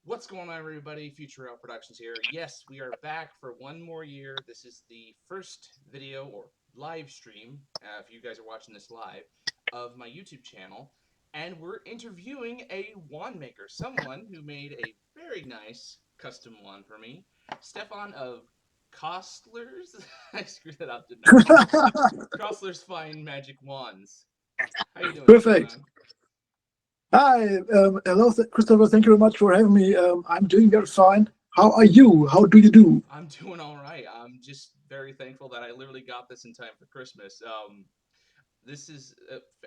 What's going on, everybody? Future Rail Productions here. Yes, we are back for one more year. This is the first video or live stream, if you guys are watching this live, of my YouTube channel. And we're interviewing a Wandmaker, someone who made a very nice custom wand for me. Stephan of Köestler's. I screwed that up, didn't I? Köestler's Fine Magic Wands. How you doing, Perfect. Stephan? Hi, hello, Christopher. Thank you very much for having me. I'm doing very fine. How are you? How do you do? I'm doing all right. I'm just very thankful that I literally got this in time for Christmas. This is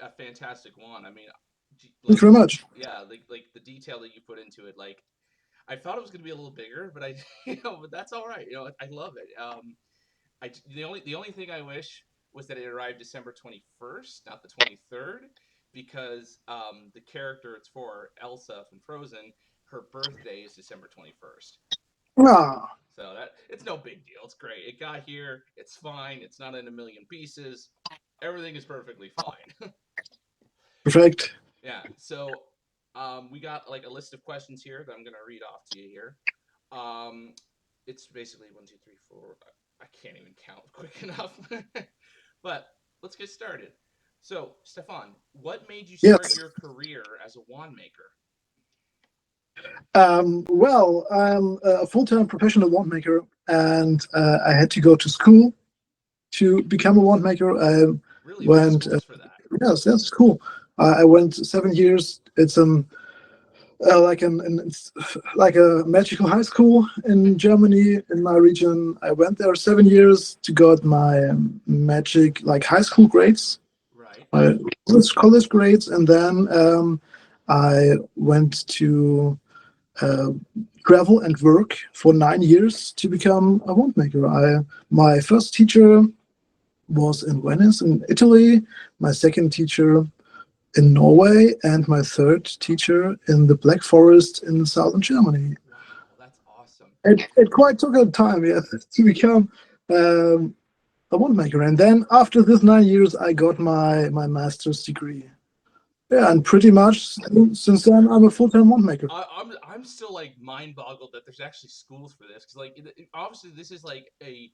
a fantastic one. I mean, Thank like, you very much. yeah, like the detail that you put into it. Like, I thought it was going to be a little bigger, but but that's all right. I love it. The only thing I wish was that it arrived December 21st, not the 23rd, because the character it's for, Elsa from Frozen, her birthday is December 21st. Ah, So that it's no big deal. It's great. It got here. It's fine. It's not in a million pieces. Everything is perfectly fine. perfect. Yeah. So we got like a list of questions here that I'm gonna read off to you here. Um, it's basically one, two, three, four. I can't even count quick enough. But let's get started. So, Stefan, what made you start Yes. your career as a wand maker? Well, I'm a full-time professional wand maker, and I had to go to school to become a wand maker. I Really went to went. schools for that. Yes, that's cool. I went 7 years. It's it's like a magical high school in Germany, in my region. I went there 7 years to got my magic like high school grades, Right. my college grades, and then I went to uh, travel and work for 9 years to become a wand maker. My first teacher was in Venice, in Italy. My second teacher in Norway, and my third teacher in the Black Forest in southern Germany. Wow, that's awesome. It quite took a time, yeah, to become um, a wand maker. And then after this 9 years, I got my master's degree. Yeah, and pretty much since then, I'm a full-time wand maker. I'm still like mind boggled that there's actually schools for this because like obviously this is like a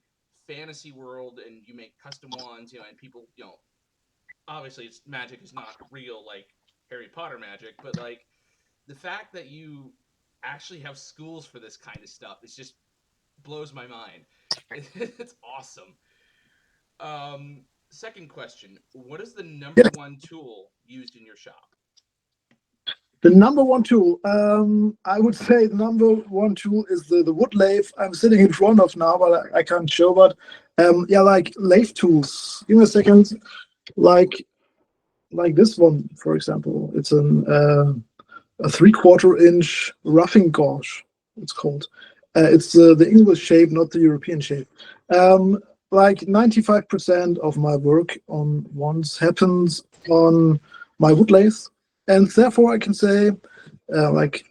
fantasy world and you make custom wands, and people, obviously it's magic is not real like Harry Potter magic, but like the fact that you actually have schools for this kind of stuff, it just blows my mind. It's awesome. Second question: what is the number Yeah, one tool used in your shop? the number one tool, I would say the number one tool is the wood lathe I'm sitting in front of now, but I can't show. But yeah, like lathe tools. Give me a second. Like this one, for example. It's a 3/4 inch roughing gauge. It's called. It's the English shape, not the European shape. Um, like 95% of my work on wands happens on my wood lathe, and therefore I can say, like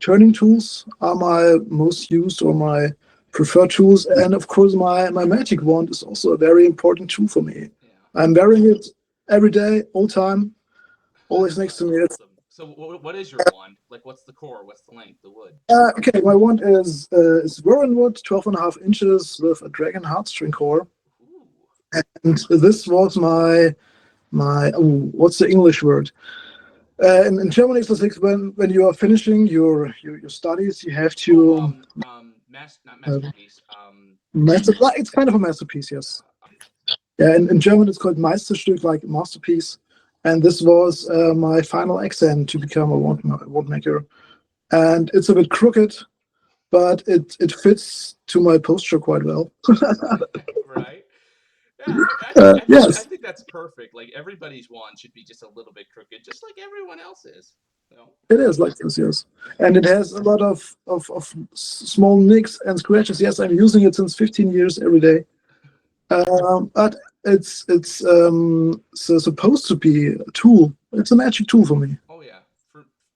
turning tools are my most used or my preferred tools, and of course my magic wand is also a very important tool for me. Yeah. I'm wearing it every day, all time, always next to That's me. awesome. So, what is your wand? Like, what's the core? What's the length? The wood? Okay, my wand is Wood, 12.5 inches with a dragon heartstring core, Ooh. and this was my what's the English word? In Germany, it's like when you are finishing your studies, you have Oh, to not uh, masterpiece. master. Like, it's kind of a masterpiece, yes. Yeah, in German, it's called Meisterstück, like masterpiece. And this was my final exam to become a wand maker. And it's a bit crooked, but it fits to my posture quite well. Right. Yeah, I Yes, think that's perfect. Like everybody's wand should be just a little bit crooked, just like everyone else's. You know? it is like this, yes. And it has a lot of small nicks and scratches. Yes, I'm using it since 15 years every day. But it's so supposed to be a tool. It's a magic tool for me. Oh yeah.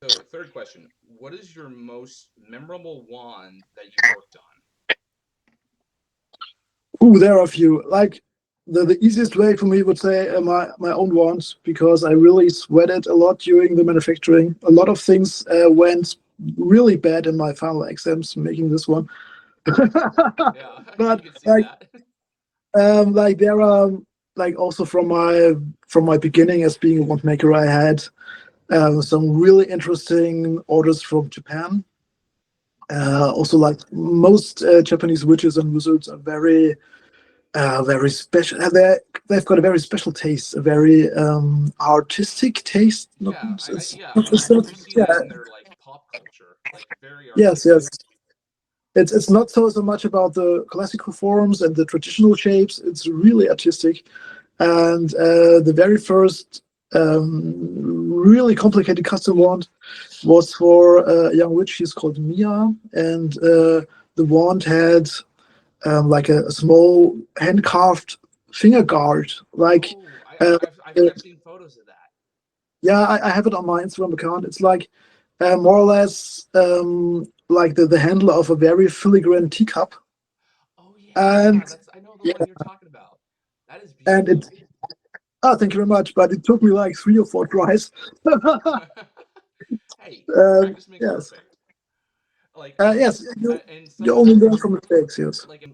So third question: what is your most memorable wand that you've worked on? Ooh, there are a few. Like the easiest way for me would say my own ones, because I really sweated a lot during the manufacturing. A lot of things went really bad in my final exams making this one. Yeah, you But can see that. like there are like also from my beginning as being a Wandmaker, I had some really interesting orders from Japan. Also, like most Japanese witches and wizards are very special. They've got a very special taste, a very artistic taste. Not, Yeah, it's yeah, not I do see yeah, that in their like pop culture, like very yes, artistic. yes. It's not so much about the classical forms and the traditional shapes. It's really artistic. And the very first really complicated custom wand was for a young witch. She's called Mia, and the wand had like a small hand carved finger guard. Like, Oh, uh, I uh, think I've seen photos of that. yeah, I have it on my Instagram account. It's like more or less like the handle of a very filigrane teacup, Oh and yeah, that's I know the yeah, one you're talking about. That is and it. beautiful. Oh, thank you very much. But it took me like 3 or 4 tries. Hey, practice makes Yes, perfect. Like yes. and You only sometimes learn from mistakes. Yes. like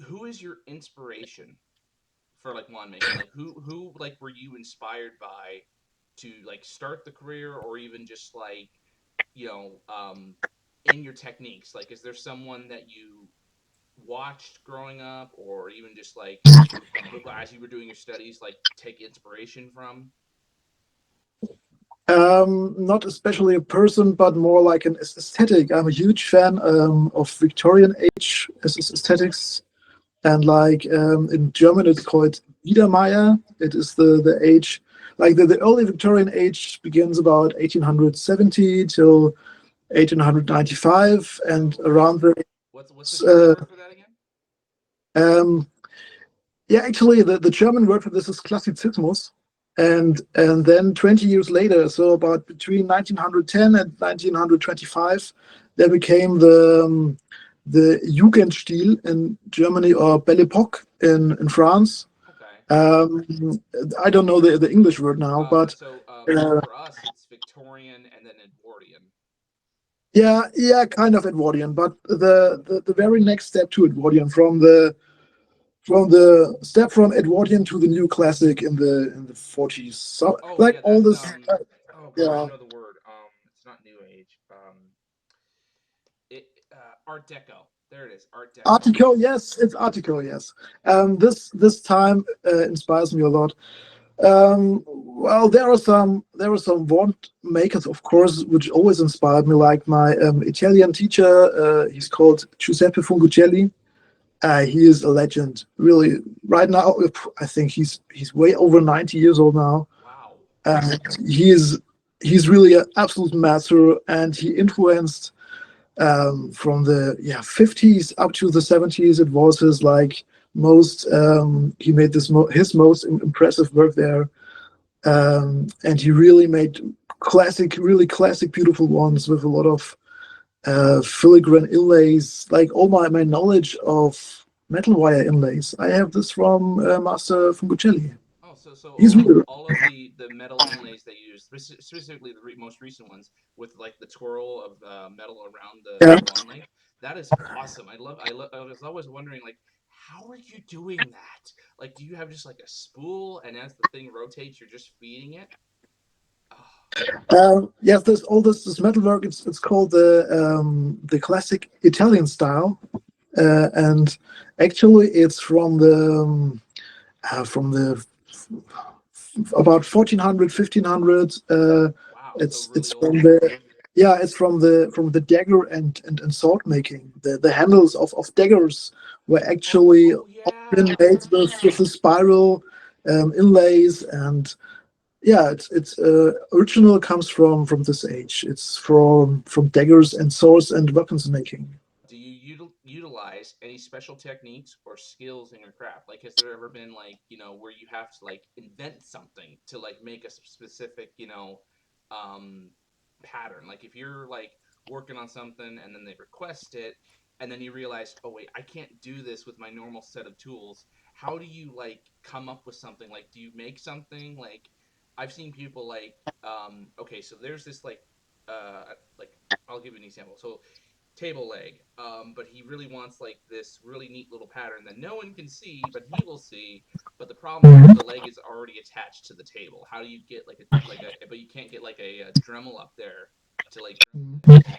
who is your inspiration for like wand making? Like who like were you inspired by to like start the career or even just like you know in your techniques? Like is there someone that you watched growing up or even just like as you were doing your studies like take inspiration from? Not especially a person, but more like an aesthetic. I'm a huge fan of Victorian age aesthetics, and like in German it's called Biedermeier. It is the age, like the early Victorian age begins about 1870 till 1895, and Oh, around the what's the German word for that again? um, yeah, actually, the German word for this is Klassizismus. And then 20 years later, so about between 1910 and 1925, there became the Jugendstil in Germany, or Belle Epoque in France. Okay. Um, I don't know the English word now, but So uh, for us it's Victorian and then Edwardian. yeah, yeah, kind of Edwardian. But the very next step to Edwardian, from the step from Edwardian to the new classic in the 40s. So Oh like yeah, all that's this, oh gosh, I yeah, know the word. It's not new age. It Art Deco. There it is, Art Deco. article. Yes, it's article. Yes, this time inspires me a lot. Well, there are some wand makers, of course, which always inspired me. Like my Italian teacher, he's called Giuseppe Fungucelli. He is a legend, really. Right now, I think he's way over 90 years old now. Wow. And he's really an absolute master, and he influenced from the 50s up to the 70s. It was his like most he made his most impressive work there, and he really made really classic beautiful ones with a lot of filigrane inlays. Like all my knowledge of metal wire inlays, I have this from Master Fungucelli. Oh, so He's really all of the metal inlays they use, specifically the most recent ones with like the twirl of metal around yeah. the wand length. That is awesome. I was always wondering like how are you doing that? Like do you have just like a spool and as the thing rotates you're just feeding it? Oh, Yes, there's all this metalwork. It's called the classic Italian style, and actually it's from the about 1400, 1500. wow. So It's really from old. the yeah, it's from the dagger and sword making. The handles of daggers were actually Oh been yeah. made with the spiral inlays, and yeah, it's original comes from this age. It's from daggers and swords and weapons making. Do you utilize any special techniques or skills in your craft? Like, has there ever been like where you have to like invent something to like make a specific um, pattern? Like, if you're like working on something and then they request it, and then you realize, oh wait, I can't do this with my normal set of tools. How do you like come up with something? Like, do you make something? Like, I've seen people like, okay, so there's this uh like I'll give you an example. So table leg, but he really wants like this really neat little pattern that no one can see, but he will see. But the problem is the leg is already attached to the table. How do you get but you can't get like a Dremel up there to like,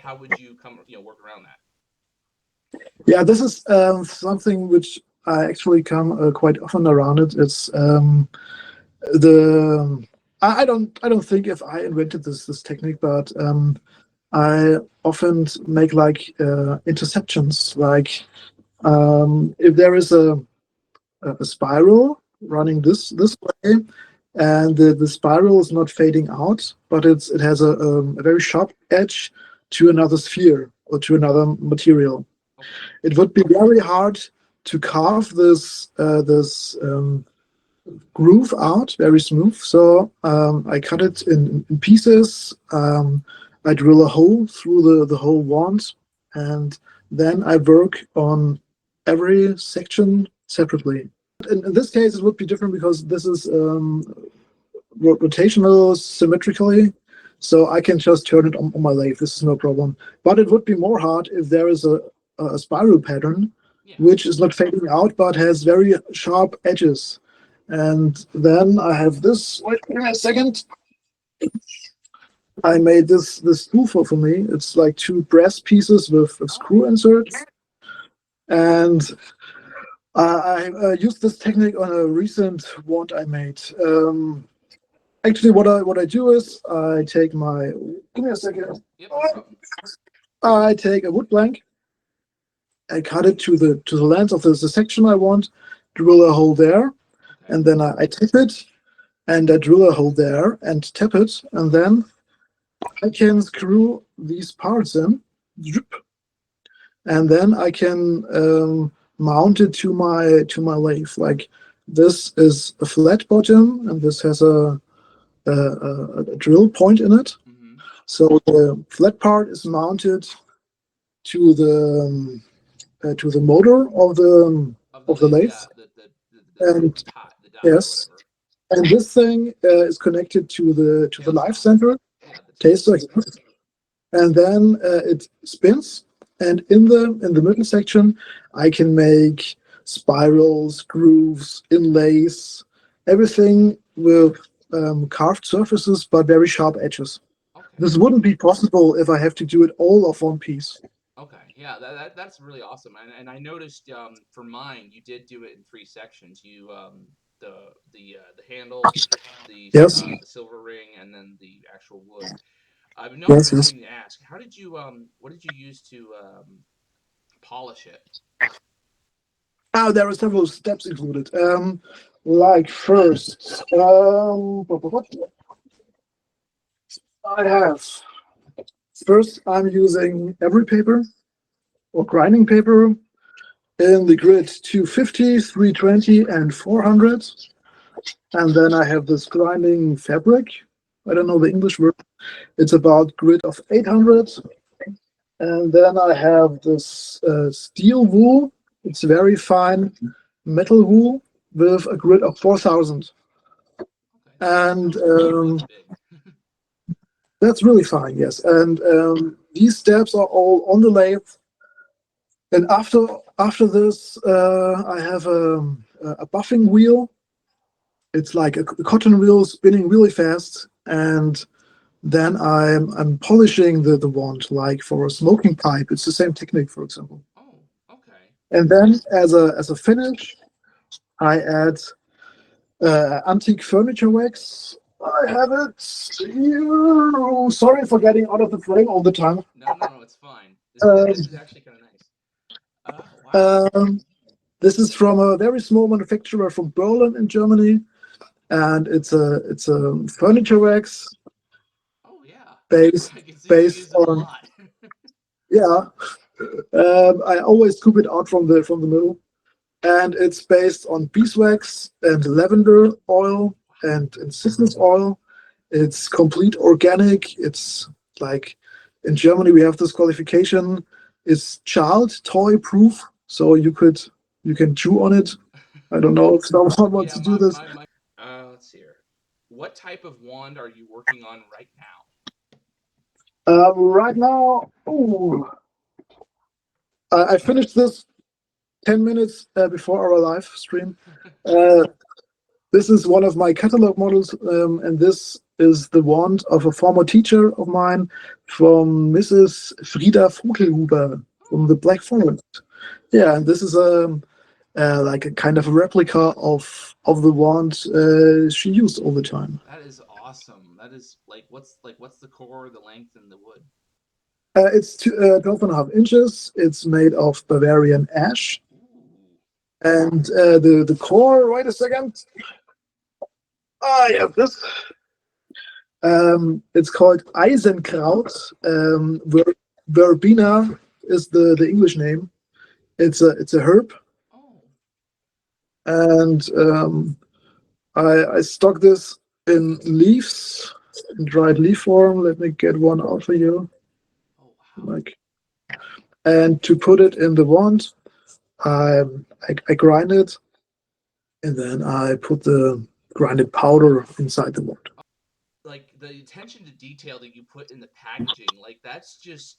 how would you work around that? Yeah, this is something which I actually come quite often around it. It's the I don't think if I invented this technique, but I often make like interceptions. Like if there is a spiral running this way, and the spiral is not fading out, but it has a very sharp edge to another sphere or to another material. Okay. It would be very hard to carve this groove out very smooth. So I cut it in pieces. I drill a hole through the whole wand, and then I work on every section separately. In this case, it would be different because this is rotational symmetrically. So I can just turn it on my lathe. This is no problem. But it would be more hard if there is a spiral pattern, Yeah. which is not fading out but has very sharp edges. And then I have this. Wait a second. I made this tool for me. It's like two brass pieces with screw inserts, and I used this technique on a recent wand I made. Actually, what I do is I take my. Give me a second. Yep, no problem. I take a wood blank. I cut it to the length of the section I want. Drill a hole there, Okay. and then I tap it, and I drill a hole there and tap it, and then I can screw these parts in, and then I can mount it to my lathe. Like this is a flat bottom, and this has a drill point in it. Mm-hmm. So the flat part is mounted to the motor Of the of the lathe, lathe, yeah, the and die, or yes, whatever. and this thing is connected to the live Tailstone. center, Yeah, the taster, tailstone. and then it spins. And in the middle section, I can make spirals, grooves, inlays, everything with carved surfaces but very sharp edges. Okay. This wouldn't be possible if I have to do it all of one piece. Okay, yeah, that's really awesome. And I noticed for mine, you did do it in three sections. You the handle, Yes, the silver ring, and then the actual wood. I know I'm yes, yes. forgetting to ask. How did you what did you use to polish it? Now there are several steps included. Like first, I have first I'm using every paper or grinding paper in the grid 250, 320, and 400. And then I have this grinding fabric. I don't know the English word. It's about grid of 800. And then I have this steel wool. It's very fine metal wool with a grid of 4,000. Okay, And that's big. that's really fine, yes. And these steps are all on the lathe. And after this, I have a buffing wheel. It's like a cotton wheel spinning really fast, and then I'm polishing the wand like for a smoking pipe. It's the same technique, for example. Oh, okay. And then as a finish, I add antique furniture wax. I have it here. Oh, sorry for getting out of the frame all the time. No, no, no, it's fine. Um, This is actually kind of nice. Wow. um, this is from a very small manufacturer from Berlin in Germany, and it's a furniture wax Oh yeah, based I can see you based use them a on, lot. yeah. I always scoop it out from the middle, and it's based on beeswax and lavender oil and citrus oil. It's complete organic. It's like in Germany we have this qualification. It's child toy proof, so you can chew on it. I don't know if someone wants Yeah, to do this. my. Let's see here. What type of wand are you working on right now? Right now, ooh, I finished this 10 minutes before our live stream. Uh, this is one of my catalog models, and this is the wand of a former teacher of mine from Mrs. Frida Vogelhuber from the Black Forest. Yeah, and this is like a kind of a replica of the wand she used all the time. That is awesome. That is what's the core, the length, and the wood? It's 12.5 inches. It's made of Bavarian ash. Ooh. And the core, wait a second. Ah, yeah, this. It's called Eisenkraut. Verbena is the English name. It's a herb, Oh. and I stock this in leaves, in dried leaf form. Let me get one out for you. Oh wow. Like, and to put it in the wand, I I grind it, and then I put the grinded powder inside the wand. Like the attention to detail that you put in the packaging, like that's just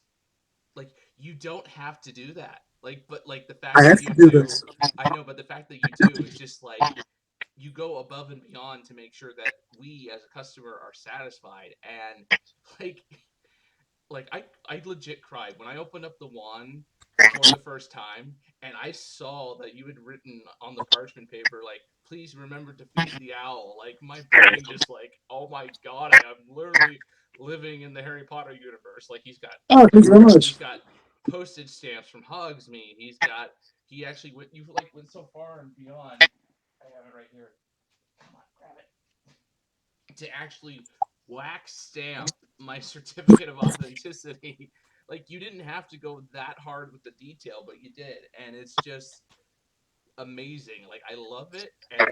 like you don't have to do that. Like, but like the I fact that have to you do do, this. I know, but the fact that you do is just like you go above and beyond to make sure that we as a customer are satisfied. And like I legit cried when I opened up the wand for the first time and I saw that you had written on the parchment paper like please remember to feed the owl. Like my brain just like oh my god, I'm literally living in the Harry Potter universe. Like Oh, thank you very he's much. got postage stamps from Hogsmeade. He actually went you like went so far and beyond. I have it right here. Come on, grab it. To actually wax stamp my certificate of authenticity. Like you didn't have to go that hard with the detail, but you did, and it's just amazing. Like I love it, and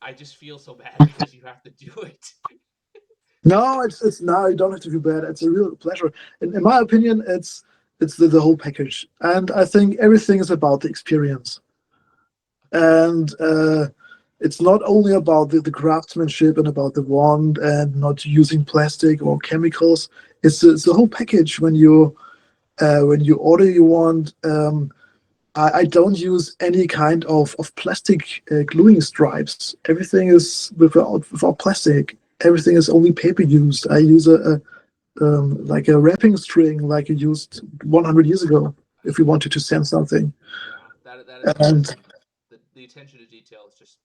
I just feel so bad because you have to do it. No, it's no, you don't have to feel bad. It's a real pleasure. In my opinion, it's the whole package, and I think everything is about the experience. And it's not only about the craftsmanship and about the wand and not using plastic or chemicals. It's the whole package. When you order your wand, I don't use any kind of plastic gluing stripes. Everything is without plastic. Everything is only paper used. I use like a wrapping string like you used 100 years ago if you wanted to send something. Yeah, that is And awesome. The attention to detail is just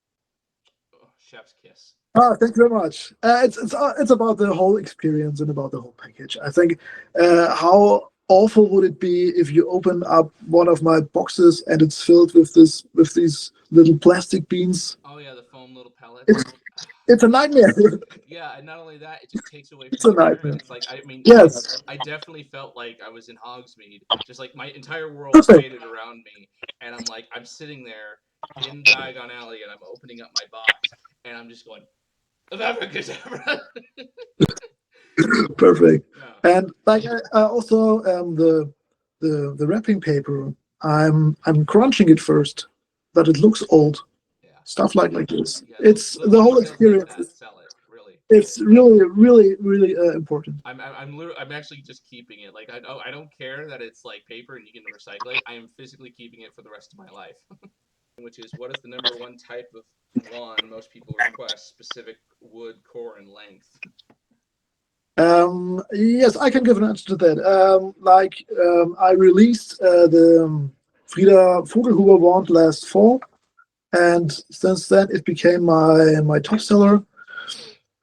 oh, chef's kiss. thank you very much. It's about the whole experience and about the whole package. I think how awful would it be if you open up one of my boxes and it's filled with these little plastic beans? Oh yeah, the foam little pellets. It's it's a nightmare. Yeah, and not only that, it just takes away from It's the a nightmare. experience. Like I mean, Yes, I definitely felt like I was in Hogsmeade, just like my entire world perfect. faded around me, and I'm like I'm sitting there in Diagon Alley, and I'm opening up my box, and I'm just going Abracadabra. Perfect. Yeah, And like also the wrapping paper, I'm crunching it first, that it looks old. yeah, Stuff like this. yeah. It's Little the whole details like experience. that sell it really. It's really important. I'm actually just keeping it. Like I don't care that it's like paper and you can recycle it. I am physically keeping it for the rest of my life. Which is what is the number one type of wand most people request? Specific wood, core, and length. Yes, I can give an answer to that. I released the Frida Vogelhuber wand last fall, and since then it became my top seller.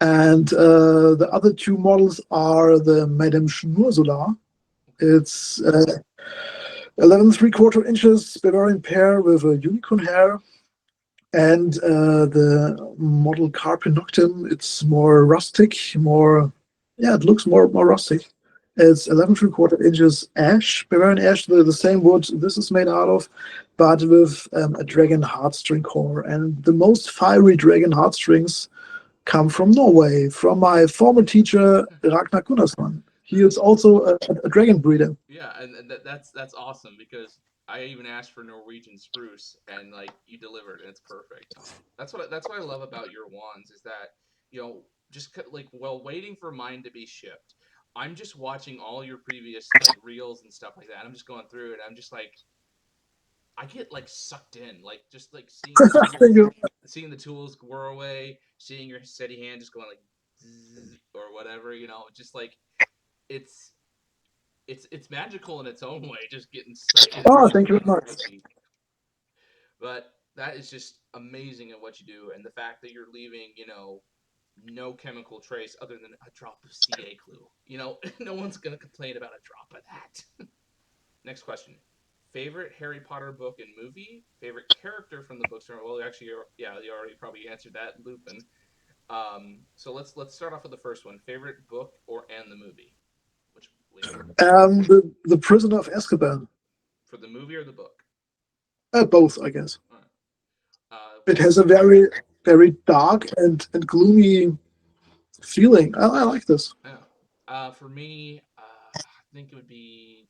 And the other two models are the Madame Schnursolar. Okay. It's 11 3/4 inches Bavarian pear with a unicorn hair, and the model Carpe Noctem. It's more rustic, more yeah, it looks more rustic. It's 11 3/4 inches ash, Bavarian ash, the same wood this is made out of, but with a dragon heartstring core. And the most fiery dragon heartstrings come from Norway, from my former teacher Ragnar Gunnarsson. He is also a dragon breeder. Yeah, and that's awesome because I even asked for Norwegian spruce and like you delivered and it's perfect. That's what I love about your wands is that you know just like while waiting for mine to be shipped. I'm just watching all your previous like reels and stuff like that. I'm just going through it. I'm just like, I get like sucked in, like just like Thank you. seeing the tools whir away, seeing your steady hand just going like zzz, or whatever, just like it's it's magical in its own way, just getting sucked in Oh, like thank you very much. crazy. But that is just amazing at what you do, and the fact that you're leaving, no chemical trace other than a drop of CA glue. No one's gonna complain about a drop of that. Next question. Favorite Harry Potter book and movie? Favorite character from the books? Well, actually, yeah, you already probably answered that, Lupin. So let's start off with the first one. Favorite book and the movie? Which The Prisoner of Azkaban. for the movie or the book? Both, I guess. All right. It has a very, very dark and gloomy feeling. I like this. Yeah. For me, I think it would be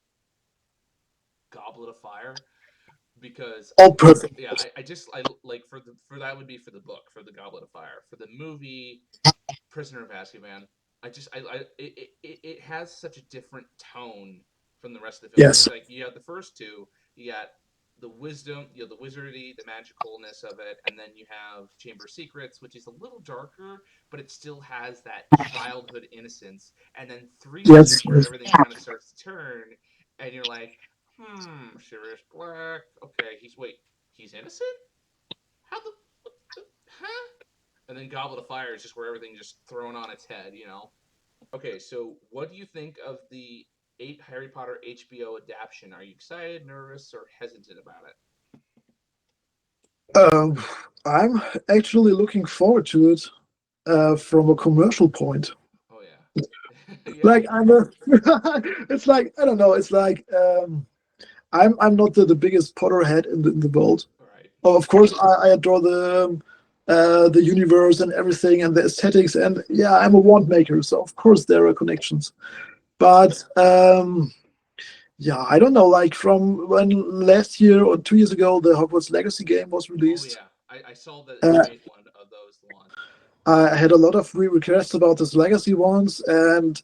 Goblet of Fire because All perfect. yeah, I like for that would be for the book for the Goblet of Fire. For the movie, Prisoner of Azkaban, it has such a different tone from the rest of the films. Yes. Because like you have the first two, you got the wisdom, the wizardry, the magicalness of it, and then you have Chamber of Secrets, which is a little darker, but it still has that childhood innocence. And then three Yes. is where everything kind of starts to turn, and you're like, Sirius Black. Okay, he's innocent. How the huh? And then Goblet of Fire is just where everything just thrown on its head. Okay, so what do you think of the Harry Potter HBO adaptation? Are you excited, nervous, or hesitant about it? Um, I'm actually looking forward to it from a commercial point. Oh yeah, yeah. Like I'm a, it's like I don't know. It's like I'm not the biggest Potterhead in the world. All right. Oh, of course, I adore the universe and everything and the aesthetics. And yeah, I'm a Wandmaker, so of course there are connections. But yeah, I don't know. Like from when last year or 2 years ago, the Hogwarts Legacy game was Oh released. yeah, I saw that you Uh, made one of those launch. I had a lot of requests about this Legacy ones, and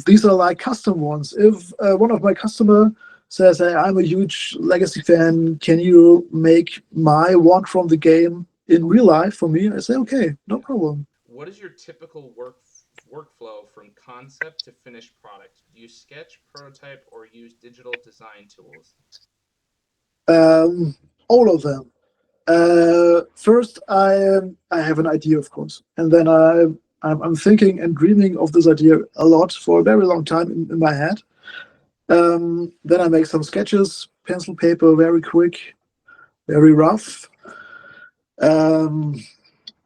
these are like custom ones. If one of my customer says, "Hey, I'm a huge Legacy fan. Can you make my one from the game in real life for me?" I say, "Okay, no Yeah. problem." What is your typical workflow from concept to finished product? Do you sketch, prototype, or use digital design tools? All of them. First, I have an idea, of course, and then I'm thinking and dreaming of this idea a lot for a very long time in my head. Then I make some sketches, pencil paper, very quick, very rough. Um,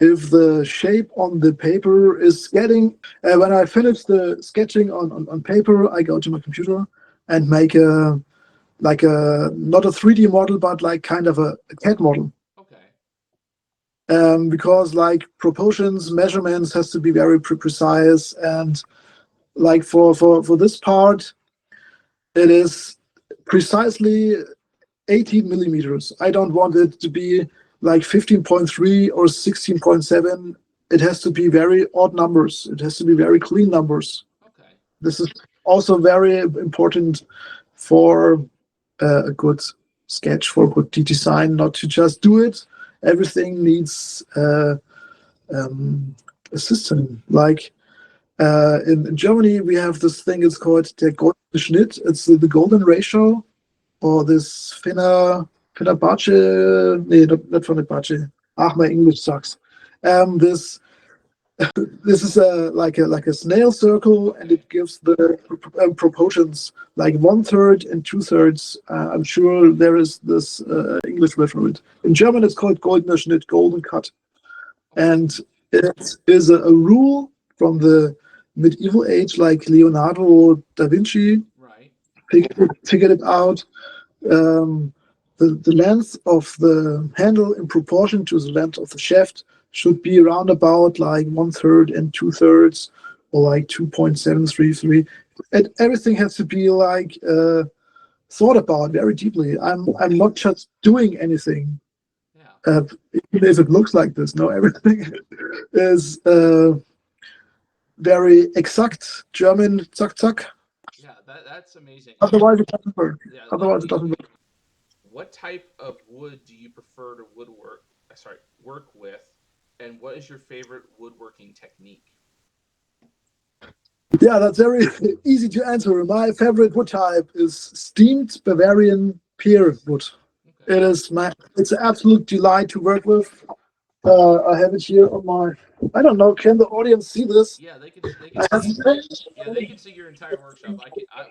if the shape on the paper is getting, when I finish the sketching on paper, I go to my computer and make a like a not a 3D model, but like kind of a CAD model. Okay. Because like proportions, measurements has to be very precise, and like for this part, it is precisely 18 millimeters. I don't want it to be like 15.3 or 16.7. It has to be very odd numbers. It has to be very clean numbers. Okay. This is also very important for a good sketch, for a good design, not to just do it. Everything needs a system. Like in Germany, we have this thing, it's called der goldene Schnitt. It's the golden ratio, or this Fenerbahce, nee, not Fenerbahce. Ah, my English sucks. This this is like a snail circle, and Okay. it gives the proportions like 1/3 and 2/3. I'm sure there is this English word for it. In German, it's called goldener Schnitt, golden cut, Okay. and it is a rule from the medieval age, like Leonardo da Vinci Right. figured it out. Um, the length of the handle in proportion to the length of the shaft should be around about like 1/3 and 2/3, or like 2.733. And everything has to be like thought about very deeply. I'm not just doing anything, Yeah. even if it looks like this. No, everything is very exact German zack zack. Yeah, that's amazing. Otherwise, it doesn't work. Yeah, Otherwise, it doesn't work. what type of wood do you prefer to work with, and what is your favorite woodworking technique? Yeah, that's very easy to answer. My favorite wood type is steamed Bavarian pear wood. Okay. It is my. It's an absolute delight to work with. I have it here on my. I don't know. Can the audience see this? Yeah, they can I have, see. Yeah, they can see your entire workshop.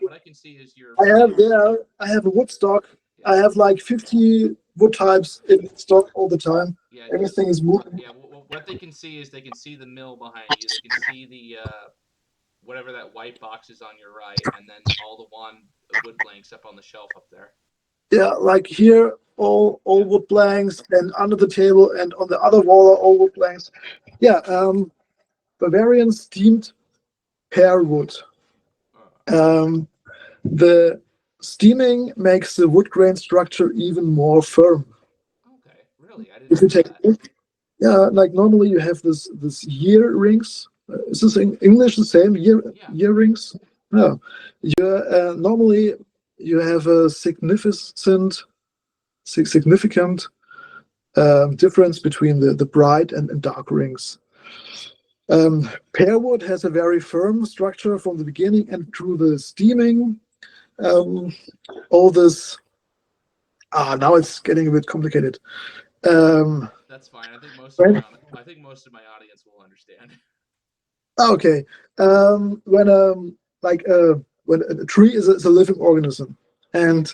What I can see is your I have flame. there. I have a wood stock. Yeah, I have like 50 wood types in stock all the time. yeah, Everything is moving. yeah. What they can see is they can see the mill behind you. They can see the whatever that white box is on your right, and then all the wood blanks up on the shelf up there. Yeah, like here, all Yeah. wood planks, and under the table, and on the other wall are all wood planks. Yeah, Bavarian steamed pear wood. Uh, Um, the steaming makes the wood grain structure even more firm. okay, really, I didn't If you know take, that. yeah, like normally you have this year rings. Is this in English the same Yeah. year rings? No, you normally you have a significant difference between the bright and dark rings. Pearwood has a very firm structure from the beginning, and through the steaming, um, all this. Now it's getting a bit complicated. Um, That's fine. when, I think most of my audience will understand. okay, when like when a tree is a living organism, and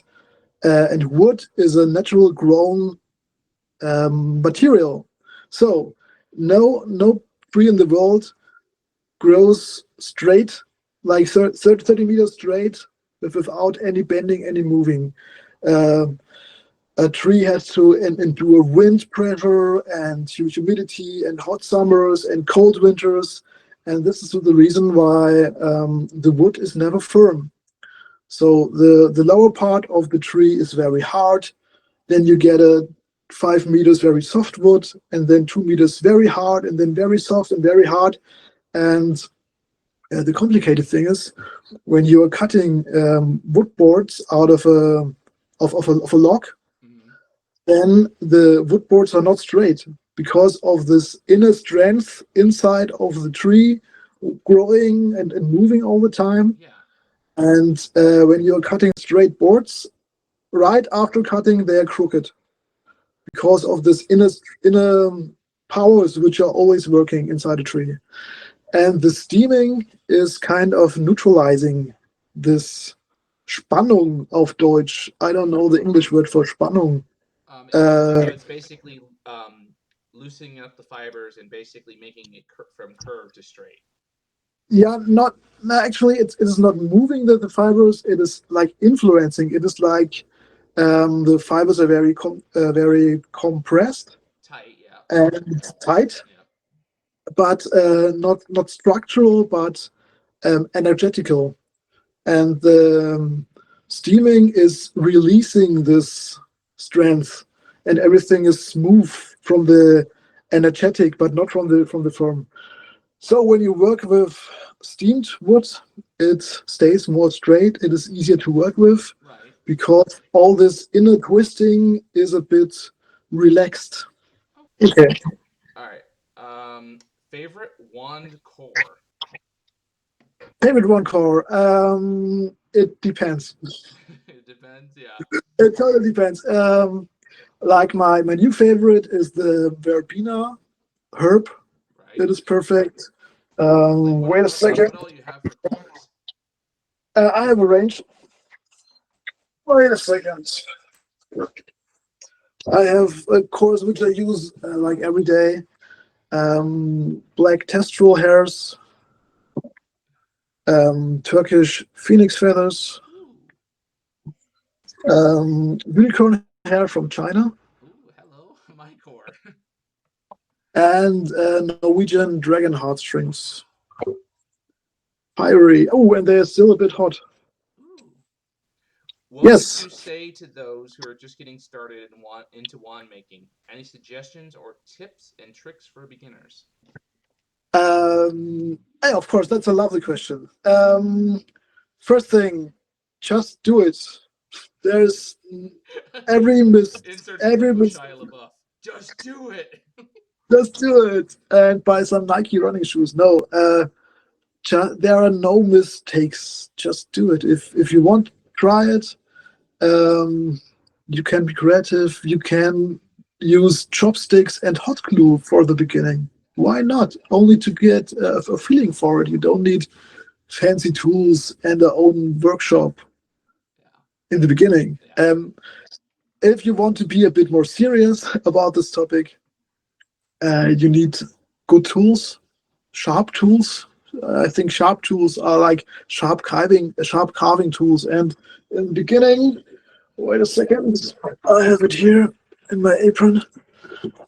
wood is a natural grown material, so no tree in the world grows straight, like 30 meters straight, without any bending, any moving. Um a tree has to endure wind pressure and humidity and hot summers and cold winters. And this is the reason why the wood is never firm. So the lower part of the tree is very hard. Then you get a 5 meters very soft wood, and then 2 meters very hard, and then very soft and very hard. And the complicated thing is when you are cutting wood boards out of a log, Hmm. then the wood boards are not straight because of this inner strength inside of the tree growing and moving all the time. Yeah. And when you're cutting straight boards, right after cutting, they're crooked because of this inner powers which are always working inside a tree. And the steaming is kind of neutralizing this Spannung auf Deutsch. I don't know the English word for Spannung. So Uh, it's basically loosening up the fibers and basically making it from curved to straight. yeah, not no, actually, it is not moving the fibers. It is like influencing. It is like the fibers are very compressed Tight, yeah. and tight, Yeah. but not structural, but energetical. And the steaming is releasing this strength, and everything is smooth from the energetic, but not from the firm. So when you work with steamed wood, it stays more straight. It is easier to work with Right. because all this inner twisting is a bit relaxed. Oh, Okay. all right. Favorite wand core. Favorite one core. It depends. It depends. Yeah. It totally depends. Like my new favorite is the verbena herb. Right. It is perfect. Like Wait a second. what all you have for cores? I have a range. Wait a second. I have a course which I use like every day. Black testrel hairs, Turkish phoenix feathers, Ooh. unicorn hair from China, Ooh. Hello, my core. and Norwegian dragon heartstrings. Fiery. Oh, and they're still a bit hot. Ooh. What would Yes. you say to those who are just getting started and want into wand making? Any suggestions or tips and tricks for beginners? Hey, of course, that's a lovely question. First thing, just do it. There's every mis Insert every Google mis Shia LaBeouf. Just do it. just do it and buy some Nike running shoes. No, there are no mistakes. Just do it. If you want, try it. Um, you can be creative. You can use chopsticks and hot glue for the beginning. Why not? Only to get a feeling for it. You don't need fancy tools and a own workshop Yeah. in the beginning. Yeah. If you want to be a bit more serious about this topic, you need good tools, sharp tools. I think sharp tools are like sharp carving tools. And in the beginning, wait a second, I have it here in my apron.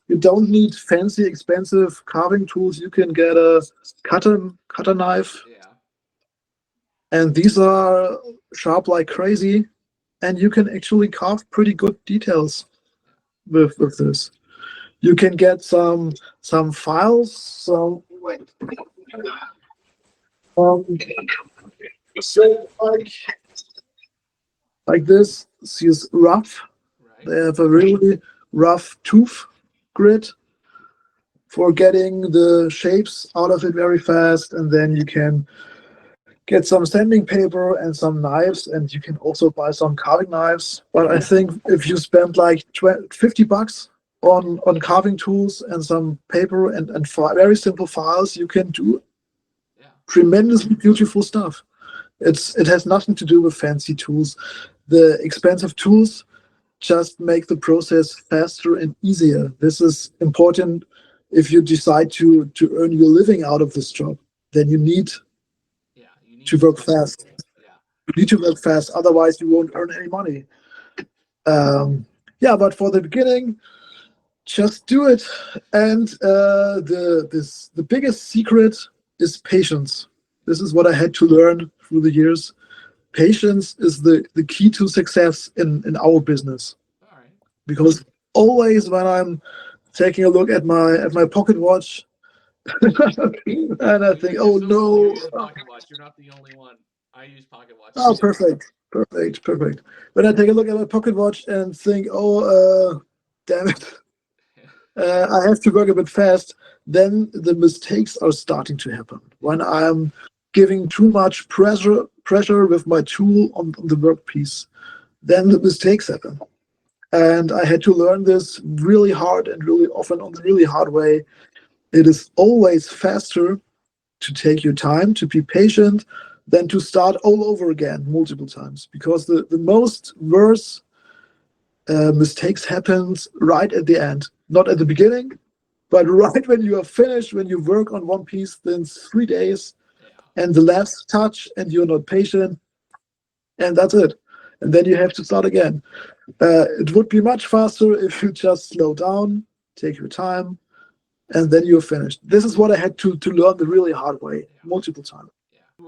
You don't need fancy, expensive carving tools. You can get a cutter knife, Yeah. and these are sharp like crazy. And you can actually carve pretty good details with this. You can get some files, some wait, um, so like this. See, is rough. Right. They have a really rough tooth grid for getting the shapes out of it very fast, and then you can get some sanding paper and some knives, and you can also buy some carving knives. But I think if you spend like $50 on carving tools and some paper and very simple files, you can do Yeah. tremendously beautiful stuff. It has nothing to do with fancy tools. The expensive tools just make the process faster and easier. This is important if you decide to earn your living out of this job. Then you need Yeah. You need to some work simple fast. tools. Yeah. You need to work fast, otherwise you won't earn any money. Yeah, but for the beginning, just do it. And the biggest secret is patience. This is what I had to learn through the years. Patience is the key to success in our business. All right. Because always when I'm taking a look at my pocket watch, and I think, Just oh so people who no, use a pocket watch, you're not the only one. I use pocket watches oh, too. perfect. When I take a look at my pocket watch and think, oh, damn it, I have to work a bit fast, then the mistakes are starting to happen. When I'm giving too much pressure with my tool on the workpiece, then the mistakes happen. And I had to learn this really hard and really often on the really hard way. It is always faster to take your time, to be patient, than to start all over again multiple times. Because the most worst mistakes happens right at the end, not at the beginning, but right when you are finished, when you work on one piece, then 3 days, Yeah. and the last touch, and you're not patient, and that's it. And then you have to start again. It would be much faster if you just slow down, take your time, and then you're finished. This is what I had to learn the really hard way Yeah. multiple times. Yeah. You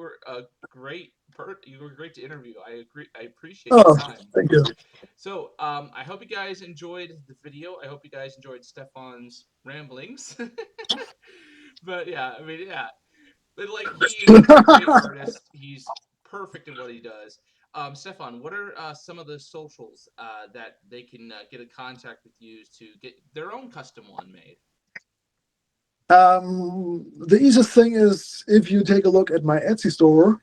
were great to interview. I agree. I appreciate your Oh, time. thank you. So, I hope you guys enjoyed the video. I hope you guys enjoyed Stefan's ramblings. But yeah, I mean, yeah, but like he is a great artist. He's perfect at what he does. Stefan, what are some of the socials that they can get in contact with you to get their own custom one made? The easiest thing is if you take a look at my Etsy store,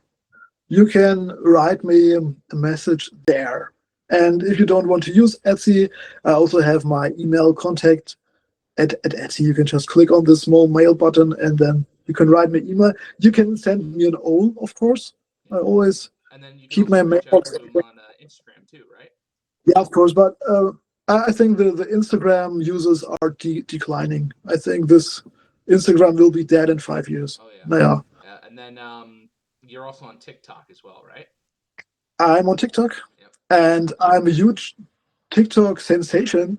you can write me a message there. And if you don't want to use Etsy, I also have my email contact at Etsy. You can just click on the small mail button and then you can write me email. You can send me an O, of course. I Yeah. always And then you can keep also my reach out mailbox. to him on Instagram too, right? Yeah, of course, but I think the Instagram users are declining. I think this Instagram will be dead in 5 years. Oh yeah. Naja, And then you're also on TikTok as well, right? I'm on TikTok Yep. and I'm a huge TikTok sensation.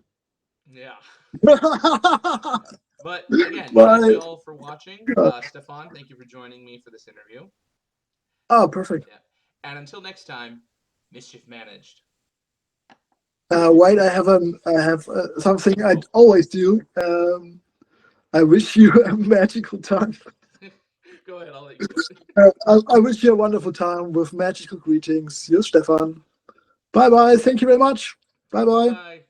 Yeah. Bye. But again, thank you all for watching. Stefan, thank you for joining me for this interview. Oh, perfect. Yeah. And until next time, mischief managed. Wait, I have something I always do. I wish you a magical time. Go ahead. I'll let you do it. I wish you a wonderful time with magical greetings. You're Stefan. Bye bye. Thank you very much. Bye bye. Bye.